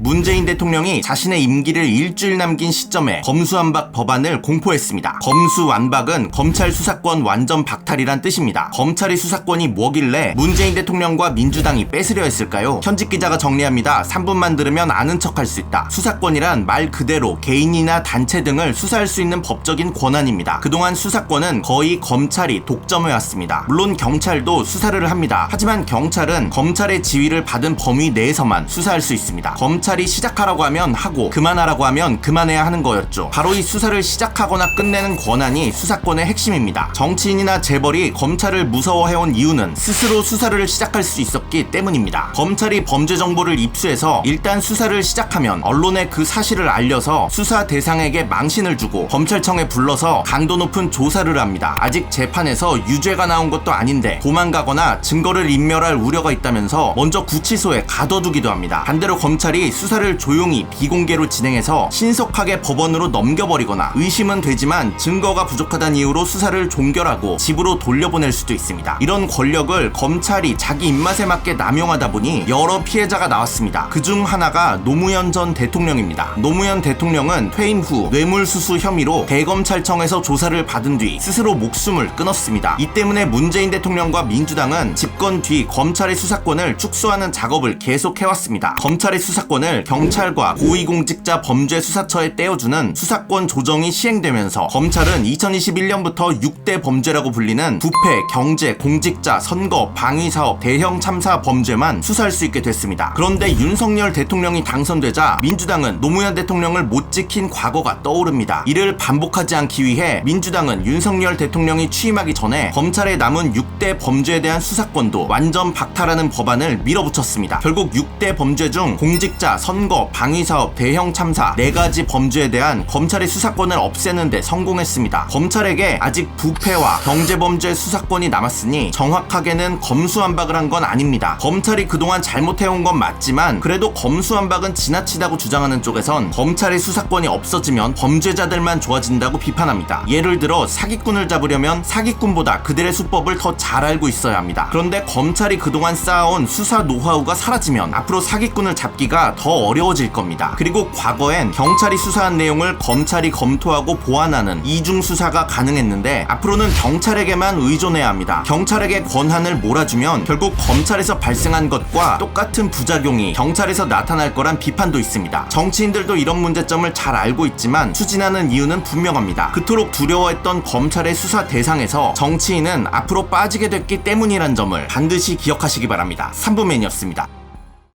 문재인 대통령이 자신의 임기를 일주일 남긴 시점에 검수완박 법안을 공포했습니다. 검수완박은 검찰 수사권 완전 박탈이란 뜻입니다. 검찰이 수사권이 뭐길래 문재인 대통령과 민주당이 뺏으려 했을까요? 현직 기자가 정리합니다. 3분만 들으면 아는 척할 수 있다. 수사권이란 말 그대로 개인이나 단체 등을 수사할 수 있는 법적인 권한입니다. 그동안 수사권은 거의 검찰이 독점해왔습니다. 물론 경찰도 수사를 합니다. 하지만 경찰은 검찰의 지위를 받은 범위 내에서만 수사할 수 있습니다. 검찰이 시작하라고 하면 하고 그만하라고 하면 그만해야 하는 거였죠. 바로 이 수사를 시작하거나 끝내는 권한이 수사권의 핵심입니다. 정치인이나 재벌이 검찰을 무서워해온 이유는 스스로 수사를 시작할 수 있었기 때문입니다. 검찰이 범죄 정보를 입수해서 일단 수사를 시작하면 언론에 그 사실을 알려서 수사 대상에게 망신을 주고 검찰청에 불러서 강도 높은 조사를 합니다. 아직 재판에서 유죄가 나온 것도 아닌데 도망가거나 증거를 인멸할 우려가 있다면서 먼저 구치소에 가둬두기도 합니다. 반대로 검찰이 수사를 조용히 비공개로 진행해서 신속하게 법원으로 넘겨버리거나 의심은 되지만 증거가 부족하다는 이유로 수사를 종결하고 집으로 돌려보낼 수도 있습니다. 이런 권력을 검찰이 자기 입맛에 맞게 남용하다 보니 여러 피해자가 나왔습니다. 그중 하나가 노무현 전 대통령입니다. 노무현 대통령은 퇴임 후 뇌물수수 혐의로 대검찰청에서 조사를 받은 뒤 스스로 목숨을 끊었습니다. 이 때문에 문재인 대통령과 민주당은 집권 뒤 검찰의 수사권을 축소하는 작업을 계속해왔습니다. 검찰의 수사권을 경찰과 고위공직자 범죄수사처에 떼어주는 수사권 조정이 시행되면서 검찰은 2021년부터 6대 범죄라고 불리는 부패, 경제, 공직자, 선거, 방위사업, 대형 참사 범죄만 수사할 수 있게 됐습니다. 그런데 윤석열 대통령이 당선되자 민주당은 노무현 대통령을 못 지킨 과거가 떠오릅니다. 이를 반복하지 않기 위해 민주당은 윤석열 대통령이 취임하기 전에 검찰에 남은 6대 범죄에 대한 수사권도 완전 박탈하는 법안을 밀어붙였습니다. 결국 6대 범죄 중 공직자, 선거, 방위사업, 대형 참사 4가지 범죄에 대한 검찰의 수사권을 없애는 데 성공했습니다. 검찰에게 아직 부패와 경제범죄 수사권이 남았으니 정확하게는 검수완박을 한 건 아닙니다. 검찰이 그동안 잘못해온 건 맞지만 그래도 검수완박은 지나치다고 주장하는 쪽에선 검찰의 수사권이 없어지면 범죄자들만 좋아진다고 비판합니다. 예를 들어 사기꾼을 잡으려면 사기꾼보다 그들의 수법을 더 잘 알고 있어야 합니다. 그런데 검찰이 그동안 쌓아온 수사 노하우가 사라지면 앞으로 사기꾼을 잡기가 더 어려워질 겁니다. 그리고 과거엔 경찰이 수사한 내용을 검찰이 검토하고 보완하는 이중 수사가 가능했는데 앞으로는 경찰에게만 의존해야 합니다. 경찰에게 권한을 몰아주면 결국 검찰에서 발생한 것과 똑같은 부작용이 경찰에서 나타날 거란 비판도 있습니다. 정치인들도 이런 문제점을 잘 알고 있지만 추진하는 이유는 분명합니다. 그토록 두려워했던 검찰의 수사 대상에서 정치인은 앞으로 빠지게 됐기 때문이란 점을 반드시 기억하시기 바랍니다. 3부맨이었습니다.